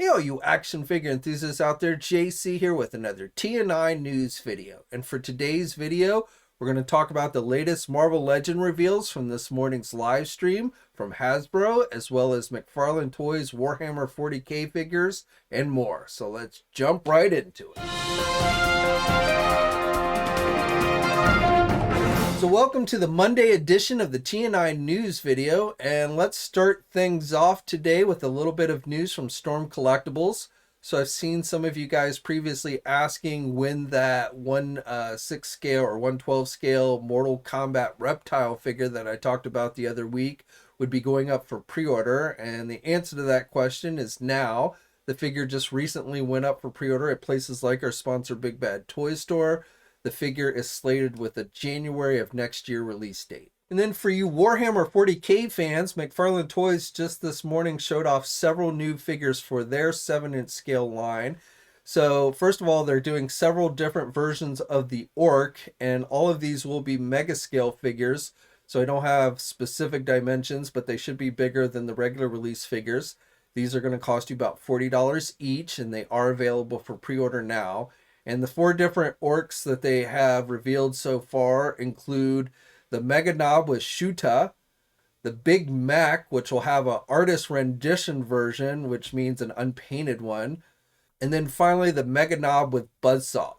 Hey all you action figure enthusiasts out there, JC here with another TNINews video. And for today's video, we're going to talk about the latest Marvel Legend reveals from this morning's live stream from Hasbro, as well as McFarlane Toys Warhammer 40K figures and more. So let's jump right into it. So welcome to the Monday edition of the TNINews video, and let's start things off today with a little bit of news from Storm Collectibles. So I've seen some of you guys previously asking when that 1/6 scale or 1/12 scale Mortal Kombat Reptile figure that I talked about the other week would be going up for pre-order, and the answer to that question is now. The figure just recently went up for pre-order at places like our sponsor Big Bad Toy Store. The figure is slated with a January of next year release date. And then for you Warhammer 40K fans, McFarlane Toys just this morning showed off several new figures for their 7-inch scale line. So first of all, they're doing several different versions of the Orc, and all of these will be mega scale figures. So I don't have specific dimensions, but they should be bigger than the regular release figures. These are going to cost you about $40 each, and they are available for pre-order now. And the 4 different orcs that they have revealed so far include the Mega Knob with Shuta, the Big Mac, which will have an artist rendition version, which means an unpainted one, and then finally the Mega Knob with Buzzsaw.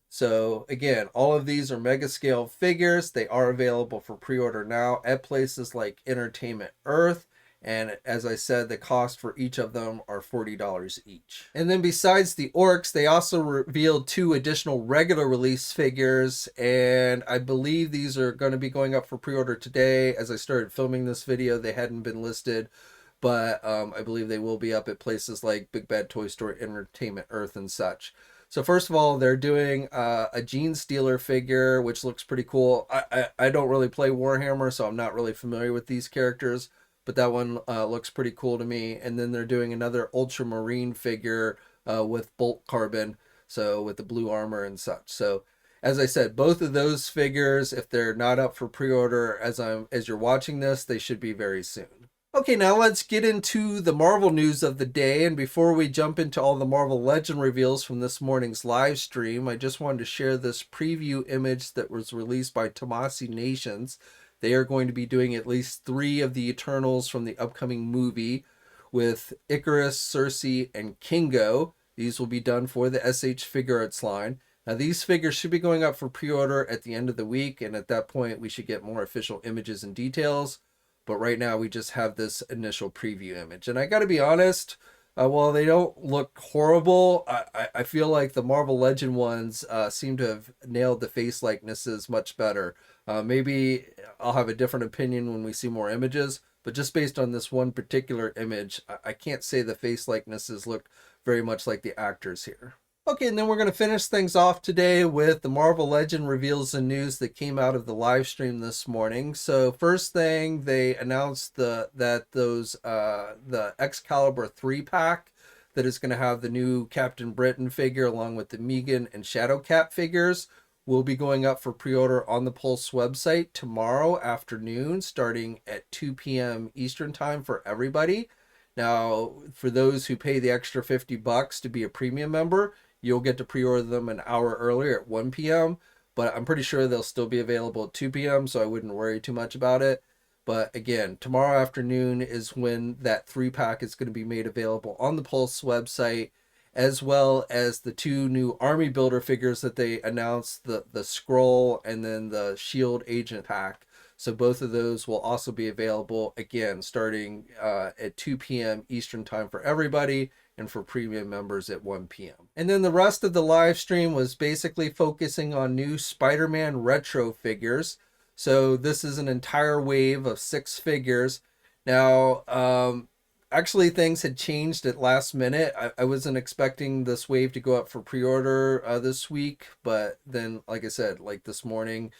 So again, all of these are mega scale figures. They are available for pre-order now at places like Entertainment Earth. And as I said, the cost for each of them are $40 each. And then besides the orcs, they also revealed 2 additional regular release figures. And I believe these are going to be going up for pre-order today. As I started filming this video, they hadn't been listed. But I believe they will be up at places like Big Bad Toy Store, Entertainment Earth, and such. So first of all, they're doing a Gene Stealer figure, which looks pretty cool. I don't really play Warhammer, so I'm not really familiar with these characters. But that one looks pretty cool to me. And then they're doing another Ultramarine figure with Bolt Carbon, so with the blue armor and such. So as I said, both of those figures, if they're not up for pre-order as you're watching this, they should be very soon. Okay, now let's get into the Marvel news of the day. And before we jump into all the Marvel Legend reveals from this morning's live stream, I just wanted to share this preview image that was released by Tomasi Nations. They are going to be doing at least 3 of the Eternals from the upcoming movie with Icarus, Cersei, and Kingo. These will be done for the SH Figuarts line. Now these figures should be going up for pre-order at the end of the week, and at that point we should get more official images and details. But right now we just have this initial preview image. And I gotta be honest, while they don't look horrible, I feel like the Marvel Legend ones seem to have nailed the face likenesses much better. Maybe I'll have a different opinion when we see more images, but just based on this one particular image, I can't say the face likenesses look very much like the actors here. Okay, and then we're going to finish things off today with the Marvel Legend reveals and news that came out of the live stream this morning. So first thing, they announced the Excalibur 3-pack that is going to have the new Captain Britain figure along with the Megan and Shadowcat figures will be going up for pre-order on the Pulse website tomorrow afternoon starting at 2 p.m. Eastern time for everybody. Now, for those who pay the extra $50 to be a premium member, you'll get to pre-order them an hour earlier at 1 p.m. But I'm pretty sure they'll still be available at 2 p.m., so I wouldn't worry too much about it. But again, tomorrow afternoon is when that 3-pack is going to be made available on the Pulse website, as well as the 2 new Army Builder figures that they announced, the Skrull and then the Shield Agent pack. So both of those will also be available, again, starting at 2 p.m. Eastern time for everybody, and for premium members at 1 p.m. And then the rest of the live stream was basically focusing on new Spider-Man retro figures. So this is an entire wave of 6 figures. Now, actually things had changed at last minute. I wasn't expecting this wave to go up for pre-order this week, but then, like I said, like this morning,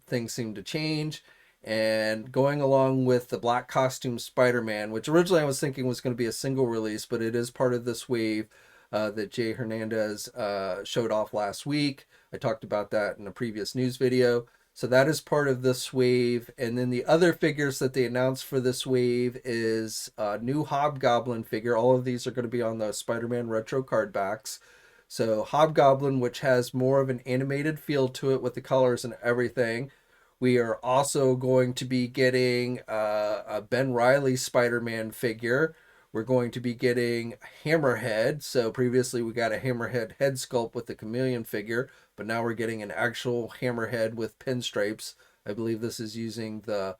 things seemed to change. And going along with the black costume Spider-Man, which originally I was thinking was going to be a single release, but it is part of this wave that Jay Hernandez showed off last week. I talked about that in a previous news video. So that is part of this wave. And then the other figures that they announced for this wave is a new Hobgoblin figure. All of these are going to be on the Spider-Man retro card backs. So Hobgoblin, which has more of an animated feel to it with the colors and everything. We are also going to be getting a Ben Reilly Spider-Man figure. We're going to be getting Hammerhead. So previously we got a Hammerhead head sculpt with the Chameleon figure, but now we're getting an actual Hammerhead with pinstripes. I believe this is using the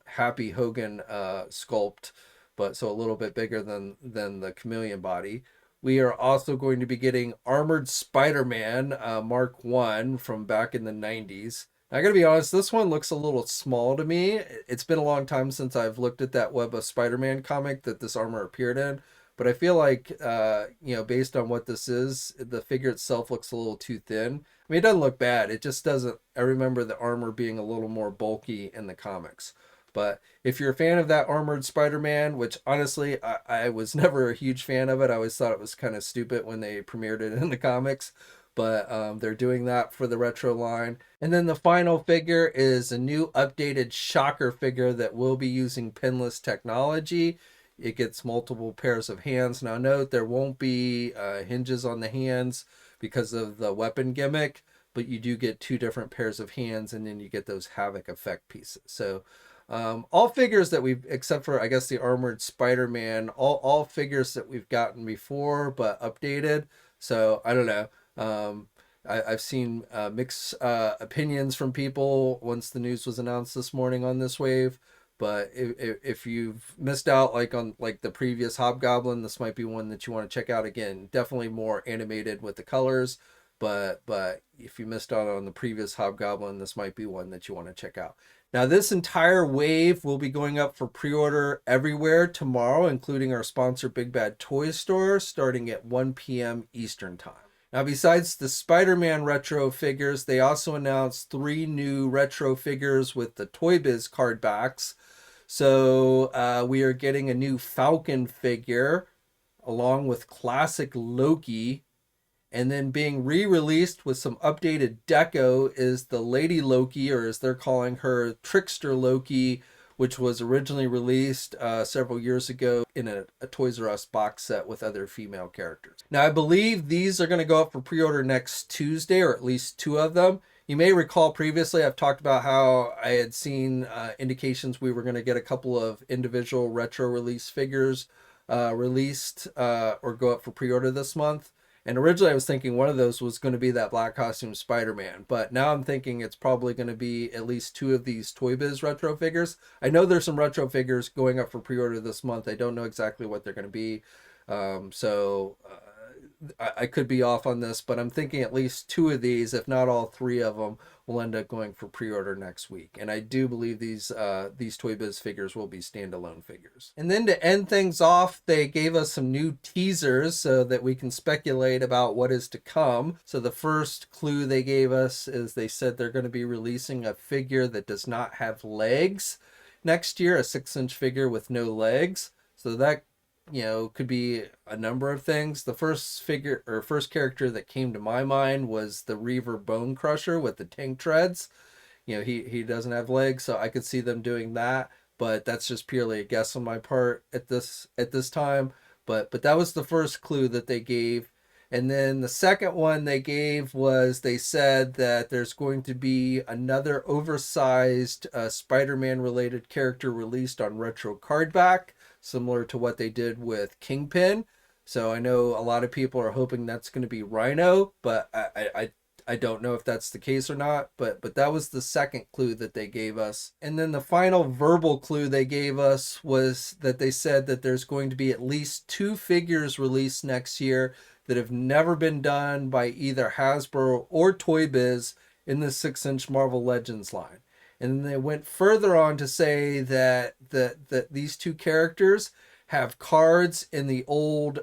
Happy Hogan sculpt, but so a little bit bigger than the Chameleon body. We are also going to be getting Armored Spider-Man Mark 1 from back in the 90s. I gotta be honest, this one looks a little small to me. It's been a long time since I've looked at that Web of Spider-Man comic that this armor appeared in, but I feel like, based on what this is, the figure itself looks a little too thin. I mean, it doesn't look bad. It just doesn't. I remember the armor being a little more bulky in the comics. But if you're a fan of that Armored Spider-Man, which honestly, I was never a huge fan of it. I always thought it was kind of stupid when they premiered it in the comics. But they're doing that for the retro line. And then the final figure is a new updated Shocker figure that will be using pinless technology. It gets multiple pairs of hands. Now note, there won't be hinges on the hands because of the weapon gimmick, but you do get two different pairs of hands, and then you get those Havoc effect pieces. So all figures that we've, except for I guess the Armored Spider-Man, all figures that we've gotten before but updated. So I don't know. I've seen mixed opinions from people once the news was announced this morning on this wave. But if you've missed out on the previous Hobgoblin, this might be one that you want to check out again. Definitely more animated with the colors. But if you missed out on the previous Hobgoblin, this might be one that you want to check out. Now, this entire wave will be going up for pre-order everywhere tomorrow, including our sponsor Big Bad Toy Store, starting at 1 p.m. Eastern Time. Now, besides the Spider-Man retro figures, they also announced 3 new retro figures with the Toy Biz card backs. So we are getting a new Falcon figure along with classic Loki. And then being re-released with some updated deco is the Lady Loki, or as they're calling her, Trickster Loki, which was originally released several years ago in a Toys R Us box set with other female characters. Now, I believe these are going to go up for pre-order next Tuesday, or at least 2 of them. You may recall previously I've talked about how I had seen indications we were going to get a couple of individual retro release figures released or go up for pre-order this month. And originally I was thinking one of those was going to be that black costume Spider-Man, but now I'm thinking it's probably going to be at least 2 of these Toy Biz retro figures. I know there's some retro figures going up for pre-order this month. I don't know exactly what they're going to be. I could be off on this, but I'm thinking at least 2 of these, if not all 3 of them, will end up going for pre-order next week. And I do believe these Toy Biz figures will be standalone figures. And then to end things off, they gave us some new teasers so that we can speculate about what is to come. So the first clue they gave us is they said they're going to be releasing a figure that does not have legs next year, a 6-inch figure with no legs. So that could be a number of things. The first character that came to my mind was the Reaver Bone Crusher with the tank treads. He doesn't have legs, so I could see them doing that, but that's just purely a guess on my part at this time. But that was the first clue that they gave. And then the second one they gave was they said that there's going to be another oversized Spider-Man related character released on retro cardback, similar to what they did with Kingpin. So I know a lot of people are hoping that's going to be Rhino, but I don't know if that's the case or not. But that was the second clue that they gave us. And then the final verbal clue they gave us was that they said that there's going to be at least 2 figures released next year that have never been done by either Hasbro or Toy Biz in the 6-inch Marvel Legends line. And they went further on to say that these 2 characters have cards in the old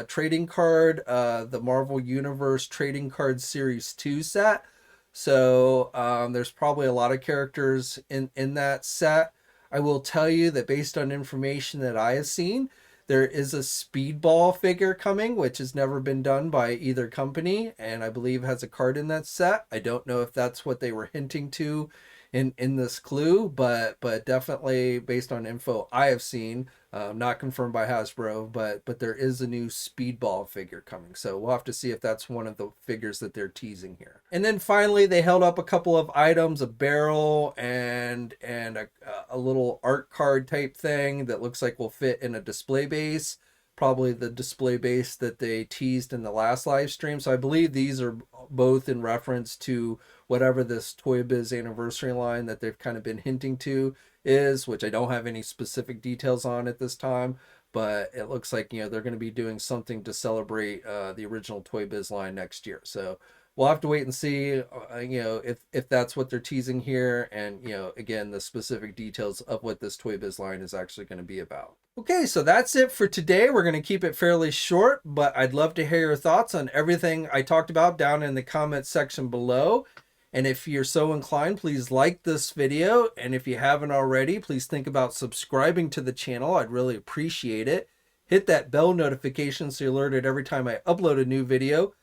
trading card, the Marvel Universe Trading Card Series 2 set. So there's probably a lot of characters in that set. I will tell you that based on information that I have seen, There is a Speedball figure coming, which has never been done by either company, and I believe has a card in that set. I don't know if that's what they were hinting to in this clue, but definitely based on info I have seen, not confirmed by Hasbro, but there is a new Speedball figure coming. So we'll have to see if that's one of the figures that they're teasing here. And then finally, they held up a couple of items, a barrel and a little art card type thing that looks like will fit in a display base. Probably the display base that they teased in the last live stream. So I believe these are both in reference to whatever this Toy Biz anniversary line that they've kind of been hinting to is, which I don't have any specific details on at this time, but it looks like, you know, they're going to be doing something to celebrate the original Toy Biz line next year. So we'll have to wait and see, you know, if that's what they're teasing here, and, you know, again, the specific details of what this Toy Biz line is actually going to be about. Okay, so that's it for today. We're going to keep it fairly short, but I'd love to hear your thoughts on everything I talked about down in the comment section below. And if you're so inclined, please like this video. And if you haven't already, please think about subscribing to the channel. I'd really appreciate it. Hit that bell notification so you're alerted every time I upload a new video.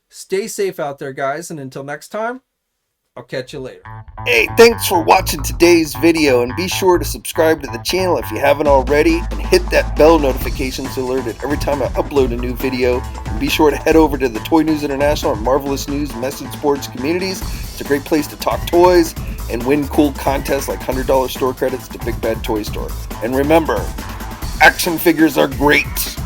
Stay safe out there, guys, and until next time, I'll catch you later. Hey, thanks for watching today's video, and be sure to subscribe to the channel if you haven't already, and hit that bell notification so you're alerted every time I upload a new video. And be sure to head over to the Toy News International and Marvelous News message boards communities. It's a great place to talk toys and win cool contests like $100 store credits to Big Bad Toy Store. And remember, action figures are great.